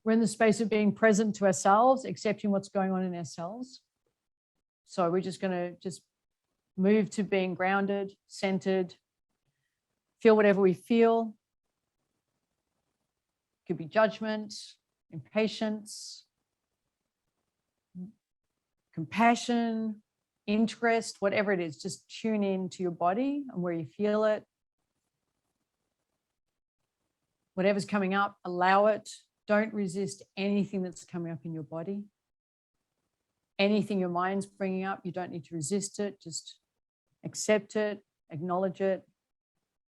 We're in the space of being present to ourselves, accepting what's going on in ourselves. So we're just going to move to being grounded, centered, feel whatever we feel. It could be judgment, impatience, compassion, interest, whatever it is. Just tune in to your body and where you feel it. Whatever's coming up, allow it. Don't resist anything that's coming up in your body. Anything your mind's bringing up, you don't need to resist it. Just accept it, acknowledge it.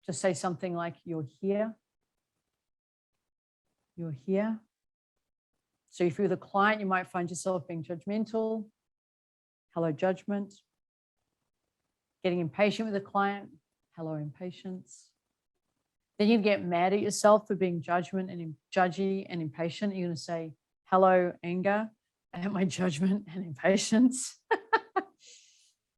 Just say something like, you're here. You're here. So if you're the client, you might find yourself being judgmental. Hello, judgment. Getting impatient with the client. Hello, impatience. Then you get mad at yourself for being judgy and impatient. You're going to say, hello, anger, at my judgment and impatience.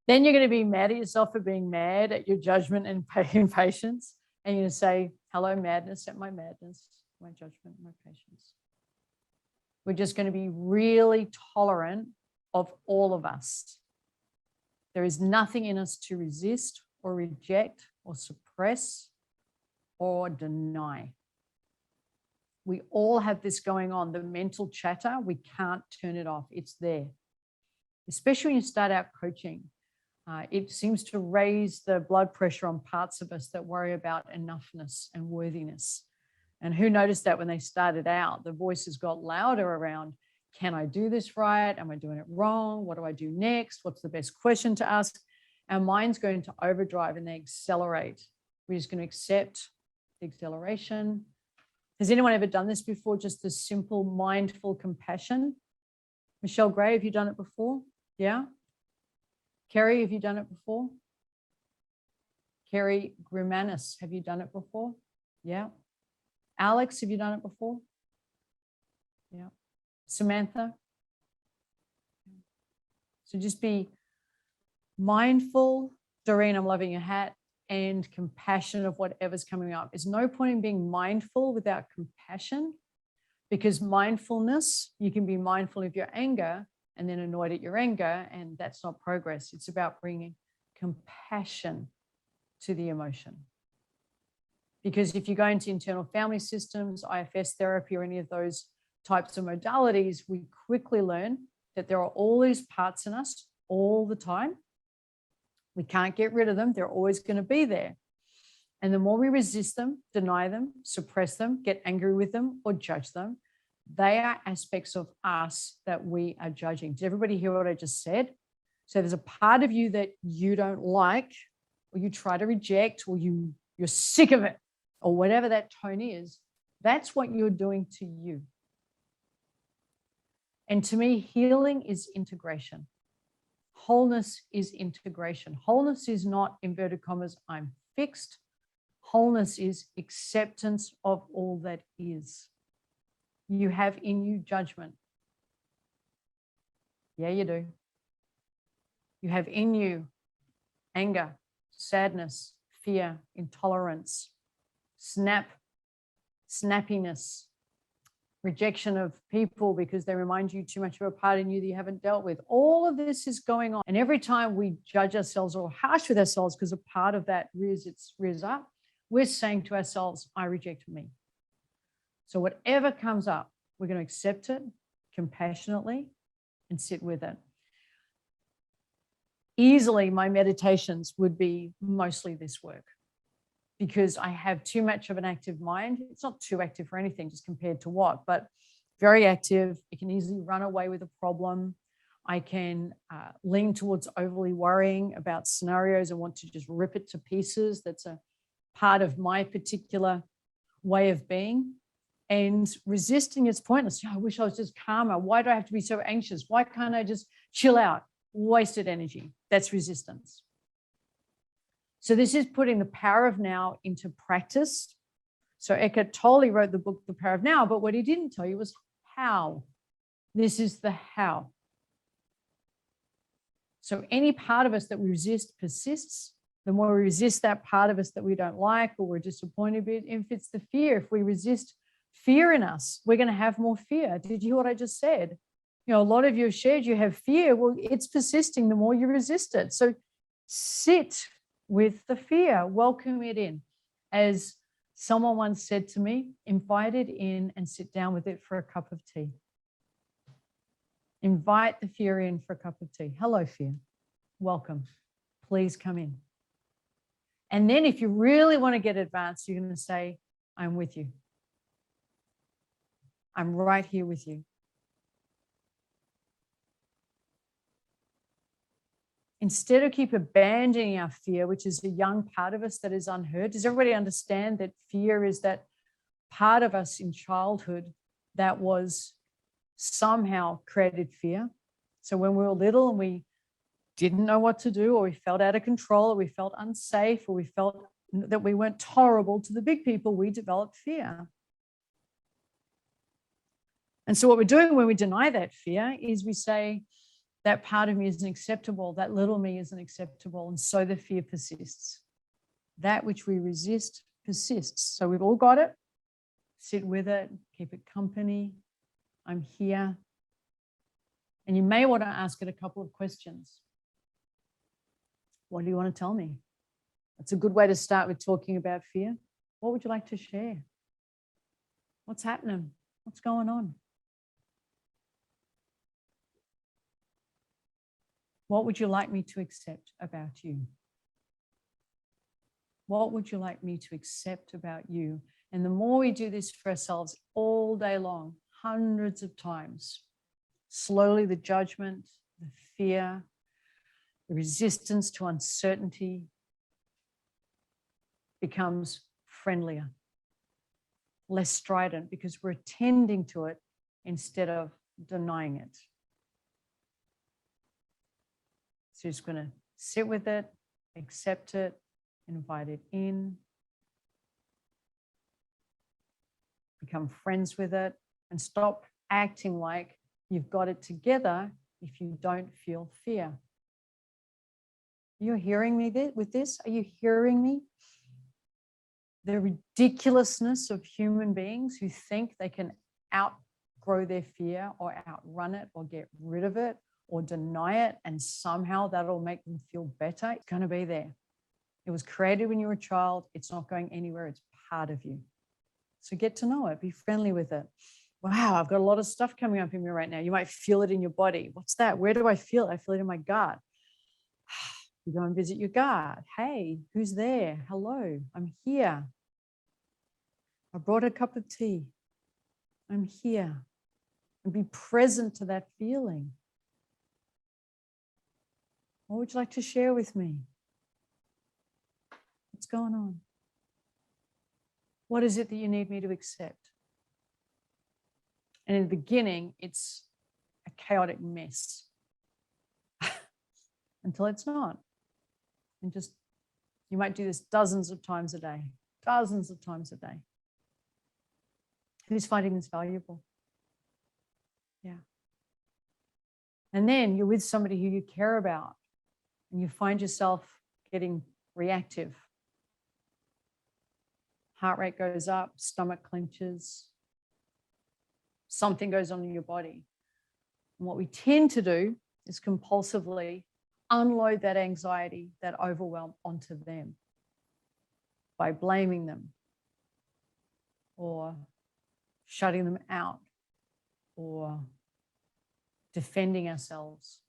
Then you're going to be mad at yourself for being mad at your judgment and impatience. And you're going to say, hello, madness, at my madness, my judgment, my patience. We're just going to be really tolerant of all of us. There is nothing in us to resist or reject or suppress or deny. We all have this going on, the mental chatter. We can't turn it off. It's there. Especially when you start out coaching, it seems to raise the blood pressure on parts of us that worry about enoughness and worthiness. And who noticed that when they started out? The voices got louder around, can I do this right? Am I doing it wrong? What do I do next? What's the best question to ask? Our mind's going to overdrive and they accelerate. We're just going to accept the acceleration. Has anyone ever done this before? Just the simple mindful compassion? Michelle Gray, have you done it before? Yeah. Kerry, have you done it before? Kerry Grimanis, have you done it before? Yeah. Alex, have you done it before? Yeah. Samantha? So just be mindful. Doreen, I'm loving your hat. And compassion of whatever's coming up. There's no point in being mindful without compassion, because mindfulness, you can be mindful of your anger and then annoyed at your anger, and that's not progress. It's about bringing compassion to the emotion. Because if you go into internal family systems, IFS therapy, or any of those types of modalities, we quickly learn that there are all these parts in us all the time. We can't get rid of them. They're always going to be there. And the more we resist them, deny them, suppress them, get angry with them, or judge them, they are aspects of us that we are judging. Did everybody hear what I just said? So there's a part of you that you don't like, or you try to reject, or you're sick of it, or whatever that tone is. That's what you're doing to you. And to me, healing is integration. Wholeness is integration. Wholeness is not, inverted commas, I'm fixed. Wholeness is acceptance of all that is. You have in you judgment. Yeah, you do. You have in you anger, sadness, fear, intolerance, snappiness, rejection of people because they remind you too much of a part in you that you haven't dealt with. All of this is going on. And every time we judge ourselves or harsh with ourselves because a part of that rears up, we're saying to ourselves, I reject me. So whatever comes up, we're going to accept it compassionately and sit with it. Easily, my meditations would be mostly this work, because I have too much of an active mind. It's not too active for anything, just compared to what, but very active. It can easily run away with a problem. I can lean towards overly worrying about scenarios and want to just rip it to pieces. That's a part of my particular way of being. And resisting is pointless. I wish I was just calmer. Why do I have to be so anxious? Why can't I just chill out? Wasted energy. That's resistance. So this is putting the power of now into practice. So Eckhart Tolle wrote the book, The Power of Now, but what he didn't tell you was how. This is the how. So any part of us that we resist persists. The more we resist that part of us that we don't like or we're disappointed with, if it's the fear, if we resist fear in us, we're going to have more fear. Did you hear what I just said? You know, a lot of you have shared you have fear. Well, it's persisting the more you resist it. So sit with the fear, welcome it in. As someone once said to me, invite it in and sit down with it for a cup of tea. Invite the fear in for a cup of tea. Hello, fear. Welcome. Please come in. And then if you really want to get advanced, you're going to say, I'm with you. I'm right here with you. Instead of keep abandoning our fear, which is a young part of us that is unheard, does everybody understand that fear is that part of us in childhood that was somehow created fear? So when we were little and we didn't know what to do, or we felt out of control, or we felt unsafe, or we felt that we weren't tolerable to the big people, we developed fear. And so what we're doing when we deny that fear is we say, that part of me isn't acceptable, that little me isn't acceptable, and so the fear persists. That which we resist persists. So we've all got it. Sit with it, keep it company. I'm here. And you may want to ask it a couple of questions. What do you want to tell me? That's a good way to start with talking about fear. What would you like to share? What's happening? What's going on? What would you like me to accept about you? What would you like me to accept about you? And the more we do this for ourselves all day long, hundreds of times, slowly the judgment, the fear, the resistance to uncertainty becomes friendlier, less strident, because we're attending to it instead of denying it. So you're just going to sit with it, accept it, invite it in, become friends with it, and stop acting like you've got it together if you don't feel fear. You're hearing me with this? Are you hearing me? The ridiculousness of human beings who think they can outgrow their fear or outrun it or get rid of it or deny it, and somehow that'll make them feel better. It's going to be there. It was created when you were a child. It's not going anywhere. It's part of you. So get to know it. Be friendly with it. Wow, I've got a lot of stuff coming up in me right now. You might feel it in your body. What's that? Where do I feel it? I feel it in my gut. You go and visit your gut. Hey, who's there? Hello, I'm here. I brought a cup of tea. I'm here. And be present to that feeling. What would you like to share with me? What's going on? What is it that you need me to accept? And in the beginning, it's a chaotic mess until it's not. And just, you might do this dozens of times a day, dozens of times a day. Who's finding this valuable? Yeah. And then you're with somebody who you care about, and you find yourself getting reactive. Heart rate goes up, stomach clenches, something goes on in your body. And what we tend to do is compulsively unload that anxiety, that overwhelm onto them by blaming them or shutting them out or defending ourselves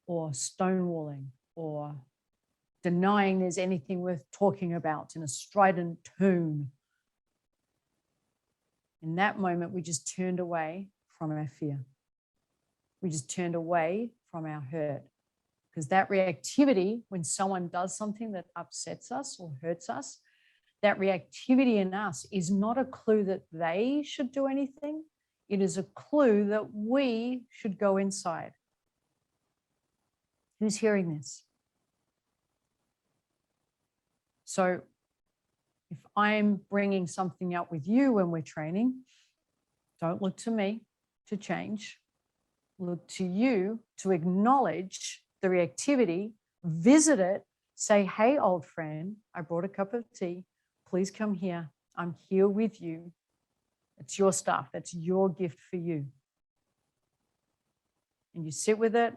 or stonewalling or denying there's anything worth talking about in a strident tone. In that moment, we just turned away from our fear. We just turned away from our hurt. Because that reactivity, when someone does something that upsets us or hurts us, that reactivity in us is not a clue that they should do anything. It is a clue that we should go inside. Who's hearing this? So if I'm bringing something up with you when we're training, don't look to me to change. Look to you to acknowledge the reactivity, visit it, say, hey, old friend, I brought a cup of tea. Please come here. I'm here with you. It's your stuff. That's your gift for you. And you sit with it.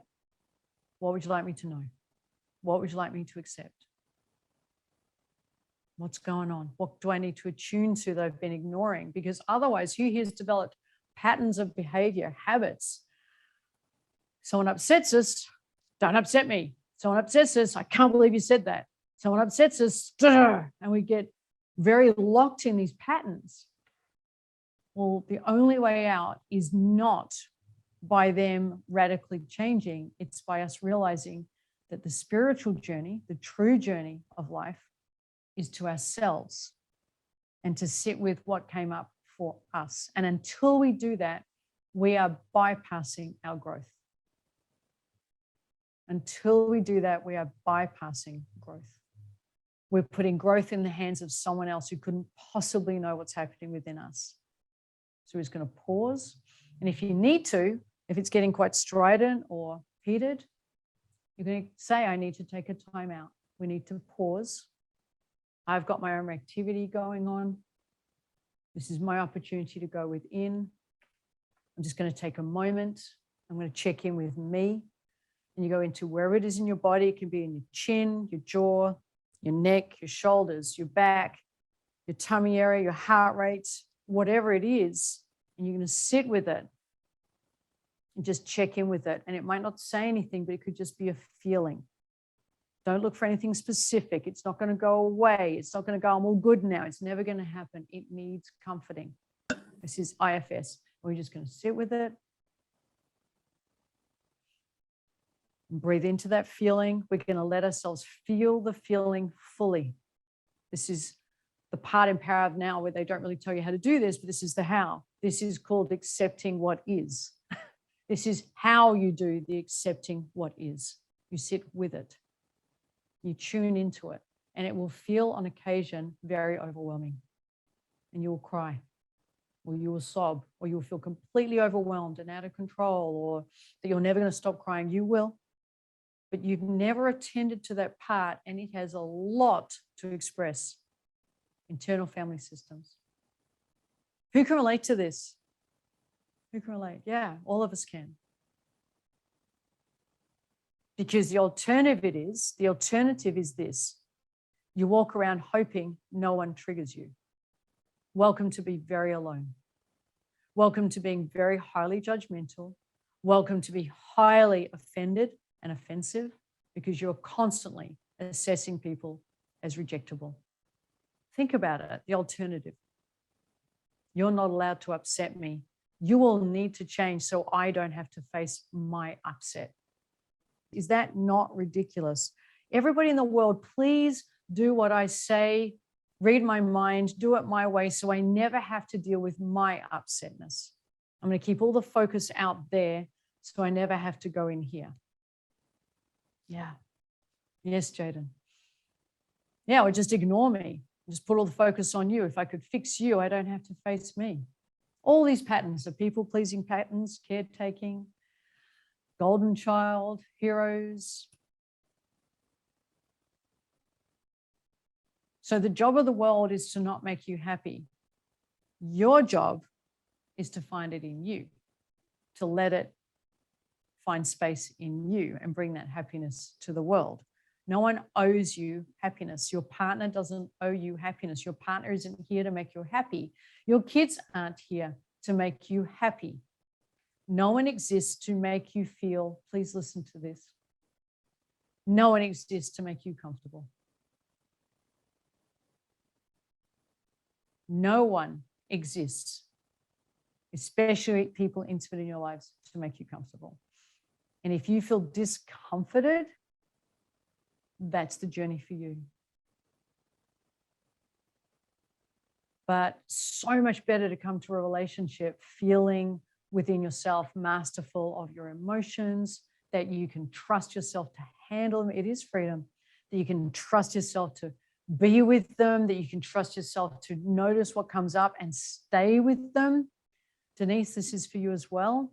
What would you like me to know? What would you like me to accept? What's going on? What do I need to attune to that I've been ignoring? Because otherwise, who here's developed patterns of behavior, habits? Someone upsets us, don't upset me. Someone upsets us, I can't believe you said that. Someone upsets us, and we get very locked in these patterns. Well, the only way out is not by them radically changing. It's by us realizing that the spiritual journey, the true journey of life, is to ourselves and to sit with what came up for us. And until we do that, we are bypassing our growth. Until we do that, we are bypassing growth. We're putting growth in the hands of someone else who couldn't possibly know what's happening within us. So we're just going to pause. And if you need to, if it's getting quite strident or heated, you're going to say, I need to take a time out. We need to pause. I've got my own activity going on. This is my opportunity to go within. I'm just going to take a moment. I'm going to check in with me. And you go into wherever it is in your body. It can be in your chin, your jaw, your neck, your shoulders, your back, your tummy area, your heart rate, whatever it is. And you're going to sit with it and just check in with it. And it might not say anything, but it could just be a feeling. Don't look for anything specific. It's not going to go away. It's not going to go, I'm all good now. It's never going to happen. It needs comforting. This is IFS. We're just going to sit with it. And breathe into that feeling. We're going to let ourselves feel the feeling fully. This is the part in Power of Now where they don't really tell you how to do this, but this is the how. This is called accepting what is. This is how you do the accepting what is. You sit with it. You tune into it, and it will feel on occasion very overwhelming. And you will cry, or you will sob, or you will feel completely overwhelmed and out of control, or that you're never going to stop crying. You will, but you've never attended to that part, and it has a lot to express. Internal family systems. Who can relate to this? Who can relate? Yeah, all of us can. Because the alternative is this. You walk around hoping no one triggers you. Welcome to be very alone. Welcome to being very highly judgmental. Welcome to be highly offended and offensive because you're constantly assessing people as rejectable. Think about it, the alternative. You're not allowed to upset me. You will need to change so I don't have to face my upset. Is that not ridiculous? Everybody in the world, please do what I say, read my mind, do it my way so I never have to deal with my upsetness. I'm going to keep all the focus out there so I never have to go in here. Yeah. Yes, Jaden. Yeah, or just ignore me. Just put all the focus on you. If I could fix you, I don't have to face me. All these patterns are people-pleasing patterns, caretaking, golden child, heroes. So the job of the world is to not make you happy. Your job is to find it in you, to let it find space in you and bring that happiness to the world. No one owes you happiness. Your partner doesn't owe you happiness. Your partner isn't here to make you happy. Your kids aren't here to make you happy. No one exists to make you feel, please listen to this. No one exists to make you comfortable. No one exists, especially people intimate in your lives, to make you comfortable. And if you feel discomforted, that's the journey for you. But so much better to come to a relationship feeling within yourself masterful of your emotions, that you can trust yourself to handle them. It is freedom. That you can trust yourself to be with them, that you can trust yourself to notice what comes up and stay with them. Denise, this is for you as well.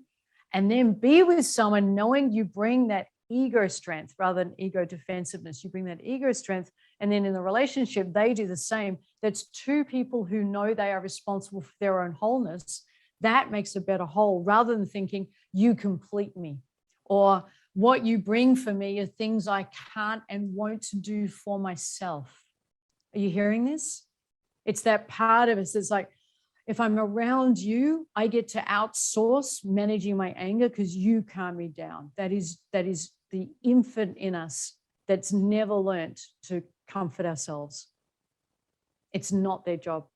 And then be with someone knowing you bring that ego strength rather than ego defensiveness. You bring that ego strength And then in the relationship, they do the same. That's two people who know they are responsible for their own wholeness. That makes a better whole, rather than thinking you complete me, or what you bring for me are things I can't and won't do for myself. Are you hearing this? It's that part of us that's like, if I'm around you, I get to outsource managing my anger because you calm me down. That is the infant in us that's never learnt to comfort ourselves. It's not their job.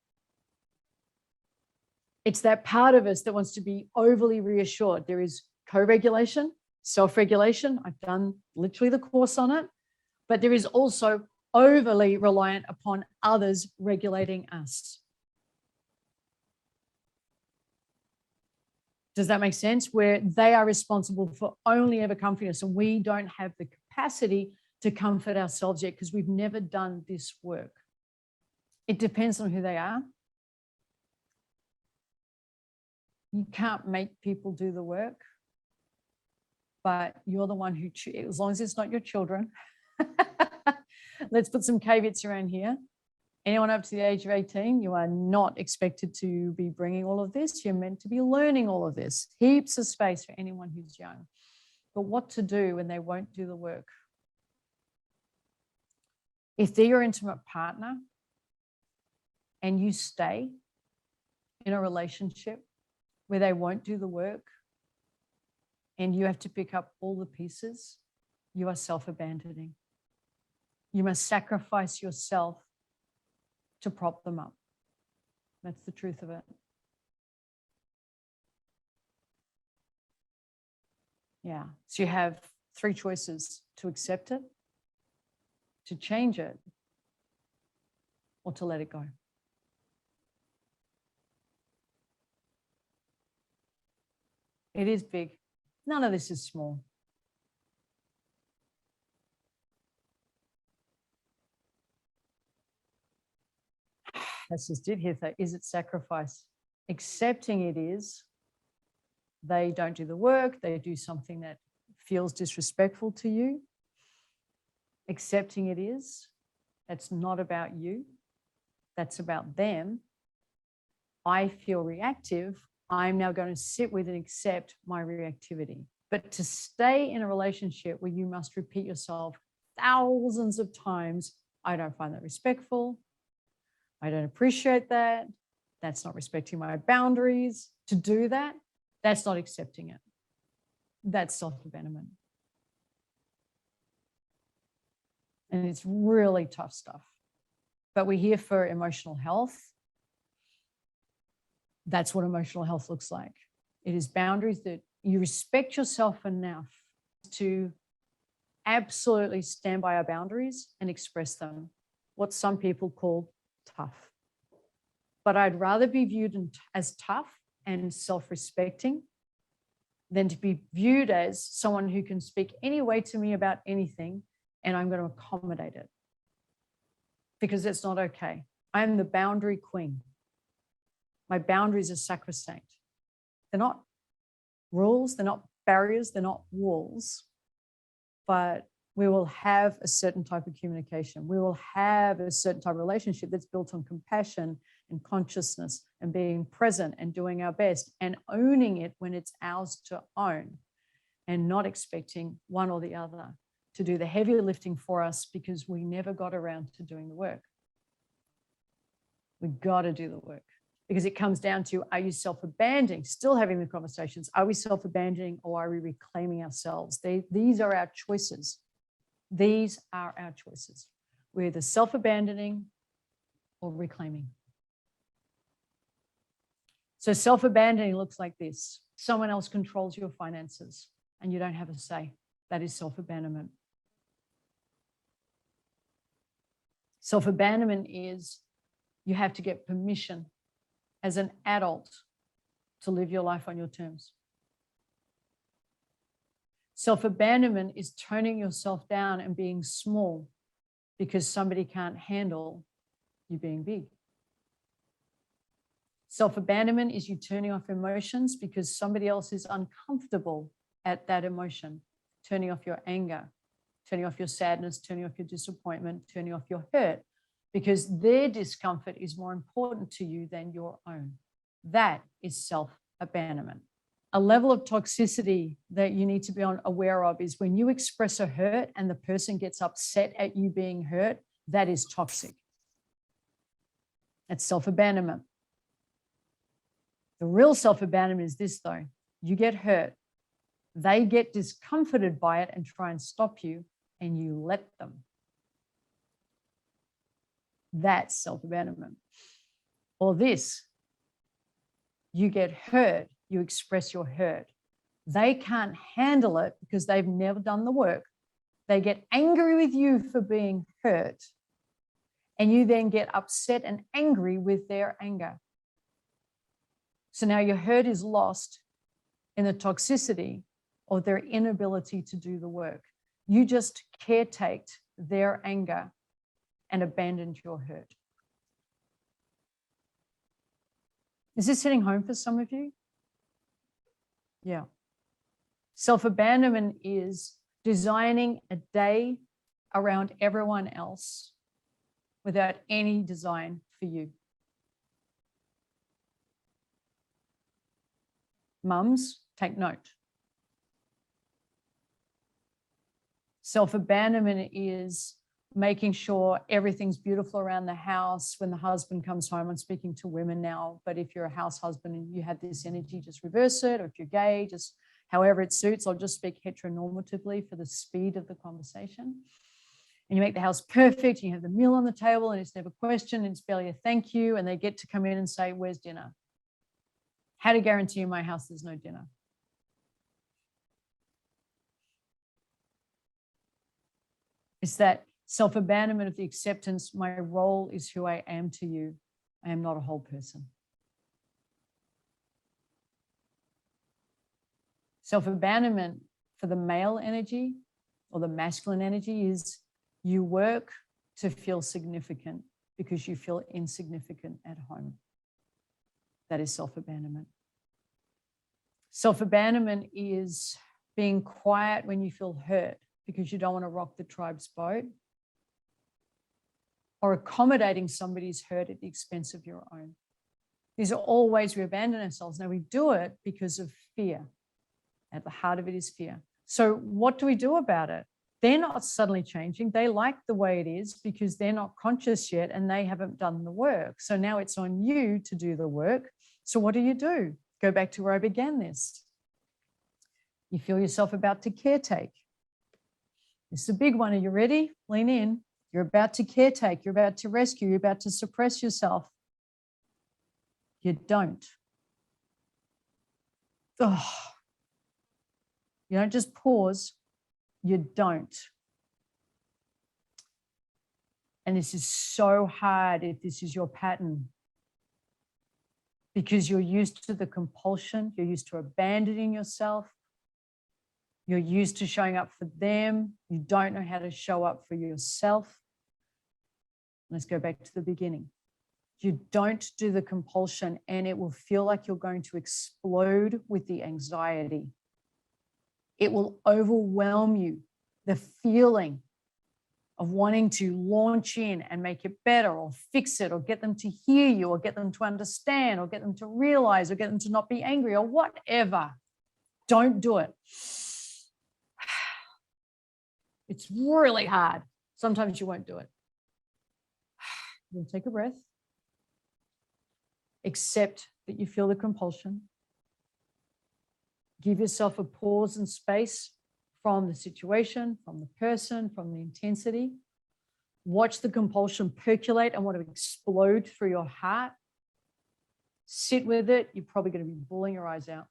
It's that part of us that wants to be overly reassured. There is co-regulation, self-regulation. I've done literally the course on it, but there is also overly reliant upon others regulating us. Does that make sense? Where they are responsible for only ever comforting us, and we don't have the capacity to comfort ourselves yet because we've never done this work. It depends on who they are. You can't make people do the work, but you're the one who, as long as it's not your children. Let's put some caveats around here. Anyone up to the age of 18, you are not expected to be bringing all of this. You're meant to be learning all of this. Heaps of space for anyone who's young. But what to do when they won't do the work? If they're your intimate partner and you stay in a relationship where they won't do the work and you have to pick up all the pieces, you are self-abandoning. You must sacrifice yourself to prop them up. That's the truth of it. Yeah. So you have three choices: to accept it, to change it, or to let it go. It is big. None of this is small. That's just it here. Is it sacrifice? Accepting it is, they don't do the work, they do something that feels disrespectful to you. Accepting it is, that's not about you, that's about them. I feel reactive. I'm now going to sit with and accept my reactivity. But to stay in a relationship where you must repeat yourself thousands of times, I don't find that respectful, I don't appreciate that, that's not respecting my boundaries. To do that, that's not accepting it. That's self-abandonment. And it's really tough stuff. But we're here for emotional health. That's what emotional health looks like. It is boundaries that you respect yourself enough to absolutely stand by our boundaries and express them. What some people call tough. But I'd rather be viewed as tough and self-respecting than to be viewed as someone who can speak any way to me about anything and I'm going to accommodate it. Because that's not okay. I am the boundary queen. My boundaries are sacrosanct. They're not rules, they're not barriers, they're not walls, but we will have a certain type of communication. We will have a certain type of relationship that's built on compassion and consciousness and being present and doing our best and owning it when it's ours to own, and not expecting one or the other to do the heavy lifting for us because we never got around to doing the work. We got to do the work because it comes down to, are you self-abandoning, still having the conversations? Are we self-abandoning or are we reclaiming ourselves? These are our choices. These are our choices. We're either self-abandoning or reclaiming. So self-abandoning looks like this. Someone else controls your finances and you don't have a say. That is self-abandonment. Self-abandonment is you have to get permission as an adult to live your life on your terms. Self-abandonment is toning yourself down and being small because somebody can't handle you being big. Self-abandonment is you turning off emotions because somebody else is uncomfortable at that emotion, turning off your anger, turning off your sadness, turning off your disappointment, turning off your hurt, because their discomfort is more important to you than your own. That is self-abandonment. A level of toxicity that you need to be aware of is when you express a hurt and the person gets upset at you being hurt, that is toxic. That's self-abandonment. The real self-abandonment is this, though. You get hurt, they get discomforted by it and try and stop you, and you let them. That's self-abandonment. Or this, you get hurt, you express your hurt. They can't handle it because they've never done the work. They get angry with you for being hurt, and you then get upset and angry with their anger. So now your hurt is lost in the toxicity or their inability to do the work. You just caretaked their anger and abandoned your hurt. Is this hitting home for some of you? Yeah. Self-abandonment is designing a day around everyone else without any design for you. Mums, take note. Self-abandonment is making sure everything's beautiful around the house when the husband comes home. I'm speaking to women now, but if you're a house husband and you have this energy, just reverse it. Or if you're gay, just however it suits. I'll just speak heteronormatively for the speed of the conversation. And you make the house perfect. You have the meal on the table and it's never questioned. It's barely a thank you. And they get to come in and say, where's dinner? How to guarantee in my house there's no dinner? It's that self-abandonment of the acceptance. My role is who I am to you. I am not a whole person. Self-abandonment for the male energy or the masculine energy is you work to feel significant because you feel insignificant at home. That is self-abandonment. Self-abandonment is being quiet when you feel hurt because you don't want to rock the tribe's boat, or accommodating somebody's hurt at the expense of your own. These are all ways we abandon ourselves. Now, we do it because of fear. At the heart of it is fear. So what do we do about it? They're not suddenly changing. They like the way it is because they're not conscious yet and they haven't done the work. So now it's on you to do the work. So what do? Go back to where I began this. You feel yourself about to caretake. This is a big one. Are you ready? Lean in. You're about to caretake. You're about to rescue. You're about to suppress yourself. You don't. Oh. You don't just pause. You don't. And this is so hard if this is your pattern, because you're used to the compulsion. You're used to abandoning yourself. You're used to showing up for them. You don't know how to show up for yourself. Let's go back to the beginning. You don't do the compulsion and it will feel like you're going to explode with the anxiety. It will overwhelm you. The feeling of wanting to launch in and make it better or fix it or get them to hear you or get them to understand or get them to realize or get them to not be angry or whatever. Don't do it. It's really hard. Sometimes you won't do it. You'll take a breath. Accept that you feel the compulsion. Give yourself a pause and space from the situation, from the person, from the intensity. Watch the compulsion percolate and want to explode through your heart. Sit with it. You're probably going to be bawling your eyes out.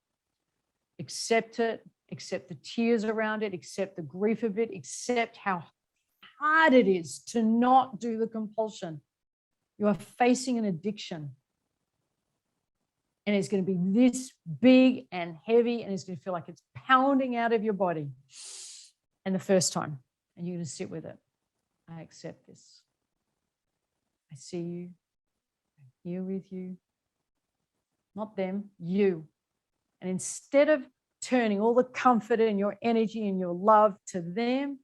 Accept it. Accept the tears around it. Accept the grief of it. Accept how hard it is to not do the compulsion. You are facing an addiction. And it's going to be this big and heavy, and it's going to feel like it's pounding out of your body. And the first time, and you're going to sit with it. I accept this. I see you. I'm here with you. Not them, you. And instead of turning all the comfort and your energy and your love to them,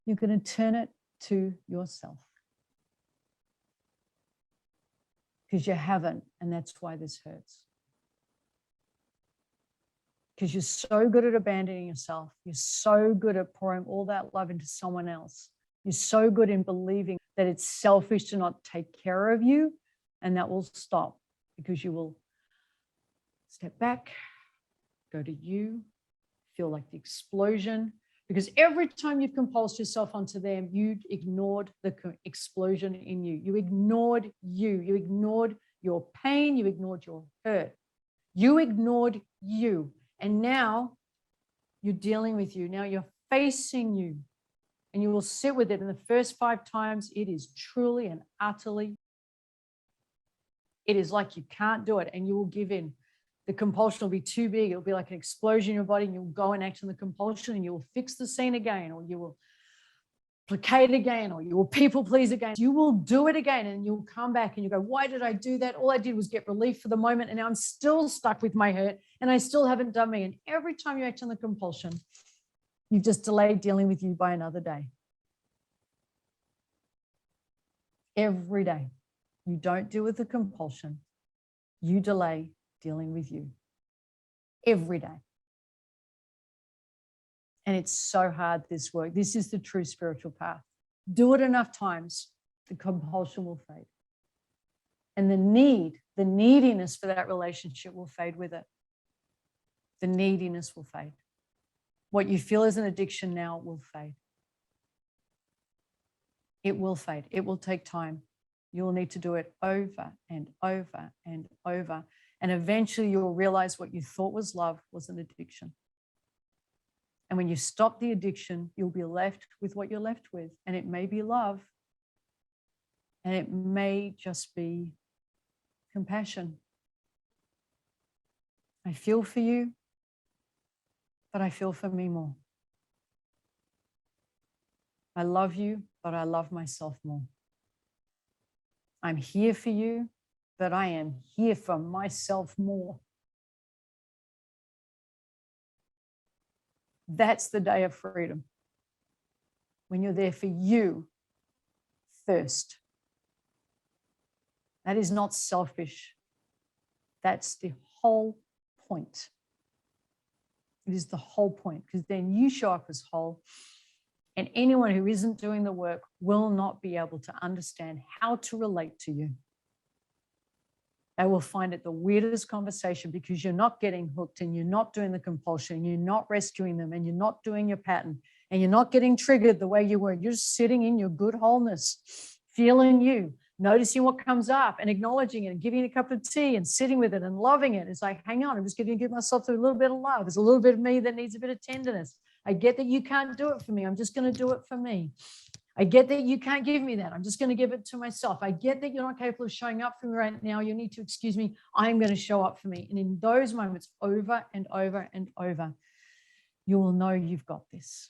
you're going to turn it to yourself. Because you haven't, and that's why this hurts. Because you're so good at abandoning yourself. You're so good at pouring all that love into someone else. You're so good in believing that it's selfish to not take care of you, and that will stop because you will step back, go to you, feel like the explosion. Because every time you've compulsed yourself onto them, you ignored the explosion in you. You ignored you. You ignored your pain. You ignored your hurt. You ignored you. And now you're dealing with you. Now you're facing you. And you will sit with it. And the first 5 times, it is truly and utterly, it is like you can't do it. And you will give in. The compulsion will be too big. It'll be like an explosion in your body, and you'll go and act on the compulsion, and you will fix the scene again, or you will placate again, or you will people please again. You will do it again, and you'll come back and you go, why did I do that? All I did was get relief for the moment, and now I'm still stuck with my hurt, and I still haven't done me. And every time you act on the compulsion, you've just delayed dealing with you by another day. Every day. You don't deal with the compulsion. You delay dealing with you every day. And it's so hard, this work. This is the true spiritual path. Do it enough times, the compulsion will fade. And the neediness for that relationship will fade with it. The neediness will fade. What you feel as an addiction now will fade. It will fade. It will take time. You'll need to do it over and over and over. And eventually you'll realize what you thought was love was an addiction. And when you stop the addiction, you'll be left with what you're left with. And it may be love. And it may just be compassion. I feel for you, but I feel for me more. I love you, but I love myself more. I'm here for you, but I am here for myself more. That's the day of freedom. When you're there for you first. That is not selfish. That's the whole point. It is the whole point, because then you show up as whole, and anyone who isn't doing the work will not be able to understand how to relate to you. They will find it the weirdest conversation, because you're not getting hooked, and you're not doing the compulsion, you're not rescuing them, and you're not doing your pattern, and you're not getting triggered the way you were. You're just sitting in your good wholeness, feeling you, noticing what comes up and acknowledging it and giving it a cup of tea and sitting with it and loving it. It's like, hang on, I'm just going to give myself a little bit of love. There's a little bit of me that needs a bit of tenderness. I get that you can't do it for me. I'm just going to do it for me. I get that you can't give me that. I'm just going to give it to myself. I get that you're not capable of showing up for me right now. You need to excuse me. I'm going to show up for me. And in those moments, over and over and over, you will know you've got this,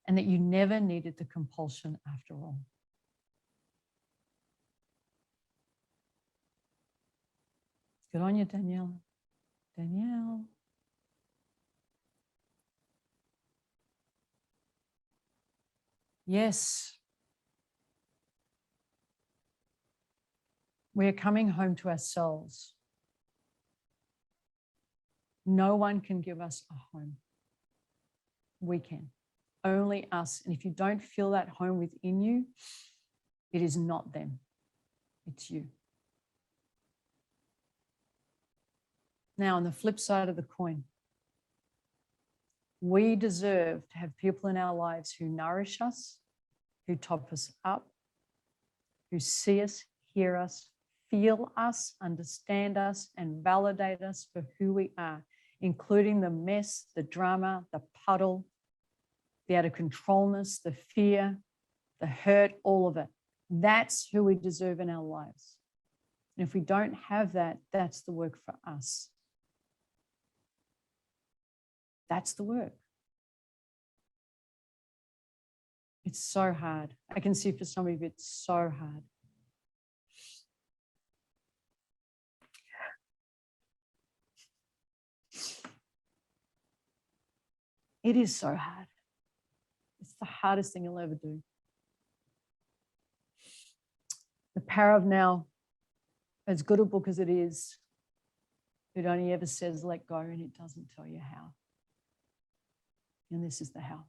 and that you never needed the compulsion after all. Good on you, Danielle. Danielle. Yes. We are coming home to ourselves. No one can give us a home. We can. Only us. And if you don't feel that home within you, it is not them. It's you. Now, on the flip side of the coin, we deserve to have people in our lives who nourish us, who top us up, who see us, hear us, feel us, understand us, and validate us for who we are, including the mess, the drama, the puddle, the out of controlness, the fear, the hurt, all of it. That's who we deserve in our lives. And if we don't have that, that's the work for us. That's the work. It's so hard. I can see for some of you, it's so hard. It is so hard. It's the hardest thing you'll ever do. The Power of Now, as good a book as it is, it only ever says let go, and it doesn't tell you how. And this is the how.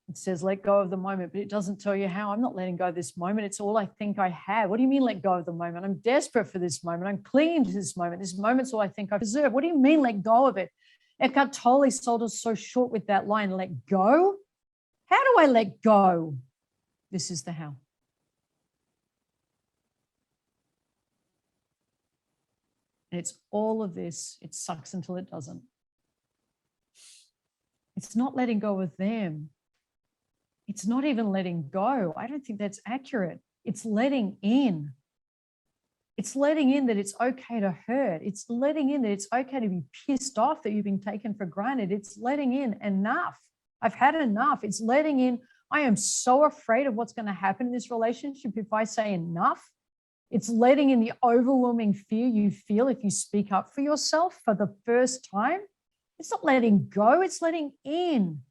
It says let go of the moment, but it doesn't tell you how. I'm not letting go of this moment. It's all I think I have. What do you mean let go of the moment? I'm desperate for this moment. I'm clinging to this moment. This moment's all I think I deserve. What do you mean let go of it? Eckhart Tolle sold us so short with that line, let go? How do I let go? This is the how. And it's all of this. It sucks until it doesn't. It's not letting go of them. It's not even letting go. I don't think that's accurate. It's letting in. It's letting in that it's okay to hurt. It's letting in that it's okay to be pissed off that you've been taken for granted. It's letting in enough. I've had enough. It's letting in. I am so afraid of what's going to happen in this relationship if I say enough. It's letting in the overwhelming fear you feel if you speak up for yourself for the first time. It's not letting go. It's letting in.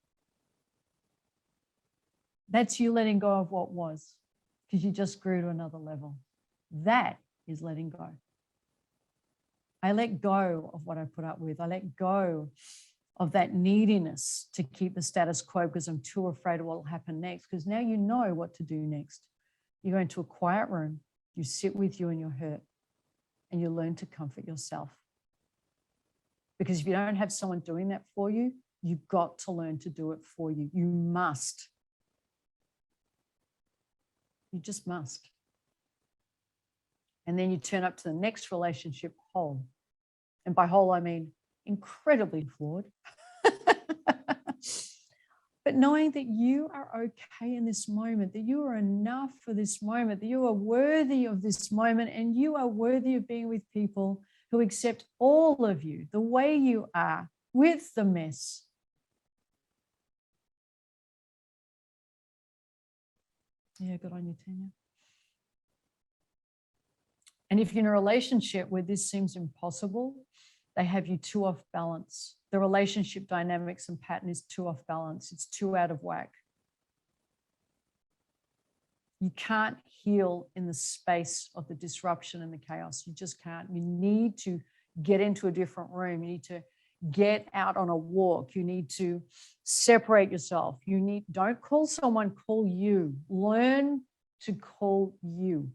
That's you letting go of what was, because you just grew to another level. That is letting go. I let go of what I put up with. I let go of that neediness to keep the status quo because I'm too afraid of what will happen next, because now you know what to do next. You go into a quiet room, you sit with you and your hurt, and you learn to comfort yourself. Because if you don't have someone doing that for you, you've got to learn to do it for you. You must. You just must. And then you turn up to the next relationship whole. And by whole, I mean incredibly flawed. But knowing that you are okay in this moment, that you are enough for this moment, that you are worthy of this moment, and you are worthy of being with people who accept all of you the way you are, with the mess. Yeah, good on you, Tanya. And if you're in a relationship where this seems impossible, they have you too off balance. The relationship dynamics and pattern is too off balance. It's too out of whack. You can't heal in the space of the disruption and the chaos. You just can't. You need to get into a different room. You need to get out on a walk. You need to separate yourself. Don't call someone, call you. Learn to call you.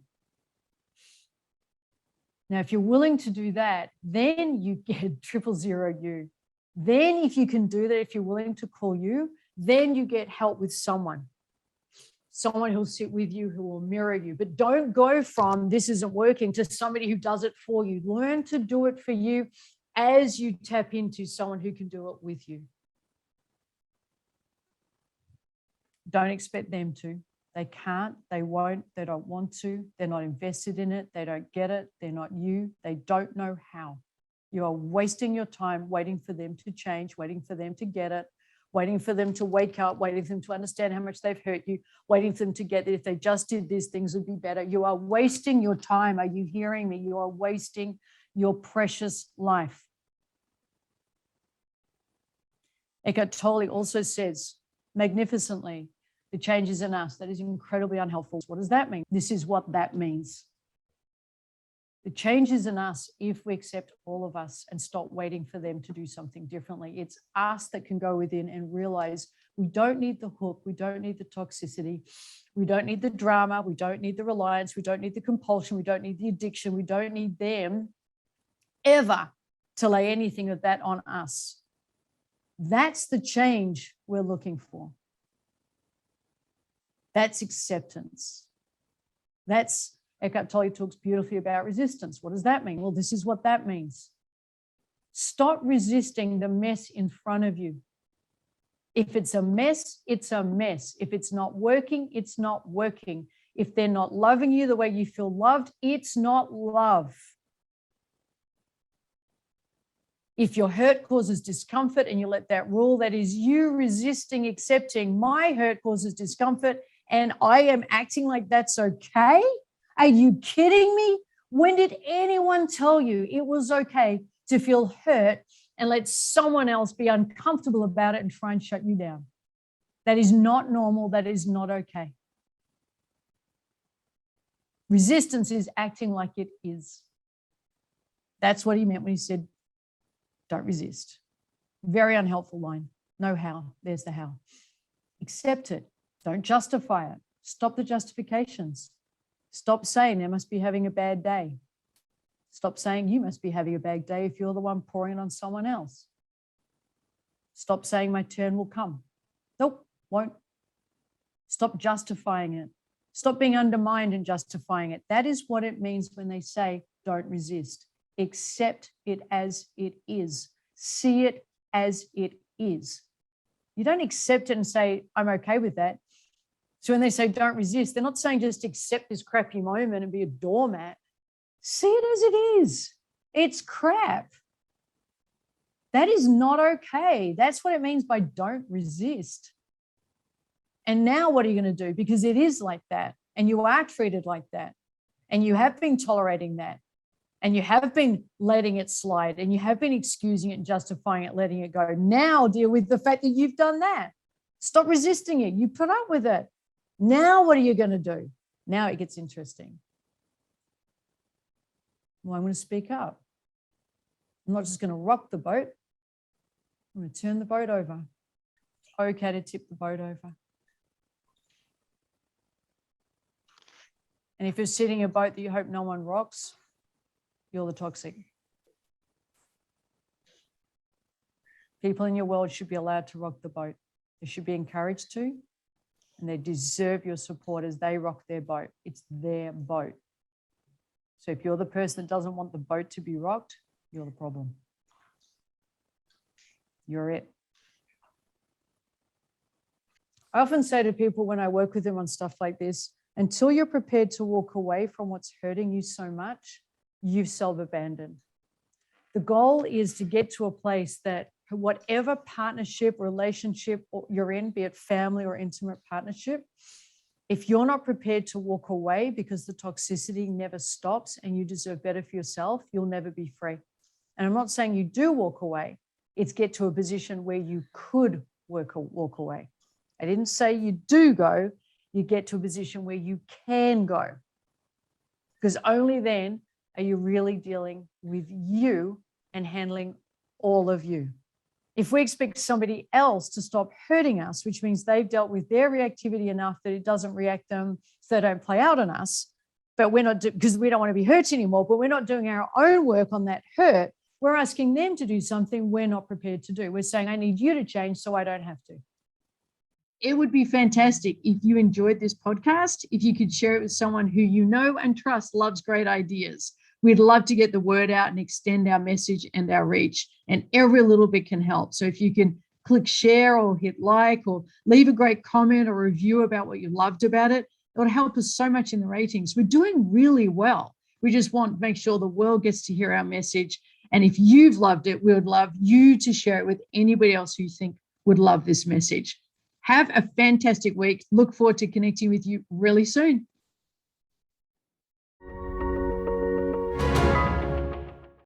Now, if you're willing to do that, then you get 000 you. Then if you can do that, if you're willing to call you, then you get help with someone who'll sit with you, who will mirror you. But don't go from this isn't working to somebody who does it for you. Learn to do it for you as you tap into someone who can do it with you. Don't expect them to. They can't, they won't, they don't want to, they're not invested in it, they don't get it, they're not you, they don't know how. You are wasting your time waiting for them to change, waiting for them to get it, waiting for them to wake up, waiting for them to understand how much they've hurt you, waiting for them to get that if they just did this, things would be better. You are wasting your time. Are you hearing me? You are wasting your precious life. Eckhart Tolle also says magnificently, the changes in us, that is incredibly unhelpful. What does that mean? This is what that means. The changes in us if we accept all of us and stop waiting for them to do something differently. It's us that can go within and realize we don't need the hook, we don't need the toxicity, we don't need the drama, we don't need the reliance, we don't need the compulsion, we don't need the addiction, we don't need them ever to lay anything of that on us. That's the change we're looking for. That's acceptance. That's, Eckhart Tolle talks beautifully about resistance. What does that mean? Well, this is what that means. Stop resisting the mess in front of you. If it's a mess, it's a mess. If it's not working, it's not working. If they're not loving you the way you feel loved, it's not love. If your hurt causes discomfort and you let that rule, that is you resisting accepting my hurt causes discomfort and I am acting like that's okay? Are you kidding me? When did anyone tell you it was okay to feel hurt and let someone else be uncomfortable about it and try and shut you down? That is not normal. That is not okay. Resistance is acting like it is. That's what he meant when he said, don't resist. Very unhelpful line. No how. There's the how. Accept it. Don't justify it. Stop the justifications. Stop saying they must be having a bad day. Stop saying you must be having a bad day if you're the one pouring it on someone else. Stop saying my turn will come. Nope, won't. Stop justifying it. Stop being undermined and justifying it. That is what it means when they say don't resist. Accept it as it is. See it as it is. You don't accept it and say, I'm okay with that. So when they say don't resist, they're not saying just accept this crappy moment and be a doormat. See it as it is. It's crap. That is not okay. That's what it means by don't resist. And now what are you going to do? Because it is like that, and you are treated like that, and you have been tolerating that, and you have been letting it slide, and you have been excusing it and justifying it, letting it go. Now deal with the fact that you've done that. Stop resisting it. You put up with it. Now what are you going to do? Now it gets interesting. Well, I'm going to speak up. I'm not just going to rock the boat. I'm going to turn the boat over. It's okay to tip the boat over. And if you're sitting in a boat that you hope no one rocks, you're the toxic. People in your world should be allowed to rock the boat. They should be encouraged to, and they deserve your support as they rock their boat. It's their boat. So if you're the person that doesn't want the boat to be rocked, you're the problem. You're it. I often say to people when I work with them on stuff like this, until you're prepared to walk away from what's hurting you so much, you've self-abandoned. The goal is to get to a place that whatever partnership, relationship you're in, be it family or intimate partnership, if you're not prepared to walk away because the toxicity never stops and you deserve better for yourself, you'll never be free. And I'm not saying you do walk away. It's get to a position where you could walk away. I didn't say you do go. You get to a position where you can go. Because only then are you really dealing with you and handling all of you. If we expect somebody else to stop hurting us, which means they've dealt with their reactivity enough that it doesn't react them, so they don't play out on us, but we're not, because we don't want to be hurt anymore, but we're not doing our own work on that hurt, we're asking them to do something we're not prepared to do. We're saying, I need you to change so I don't have to. It would be fantastic if you enjoyed this podcast, if you could share it with someone who you know and trust loves great ideas. We'd love to get the word out and extend our message and our reach, and every little bit can help. So if you can click share or hit like or leave a great comment or review about what you loved about it, it would help us so much in the ratings. We're doing really well. We just want to make sure the world gets to hear our message. And if you've loved it, we would love you to share it with anybody else who you think would love this message. Have a fantastic week. Look forward to connecting with you really soon.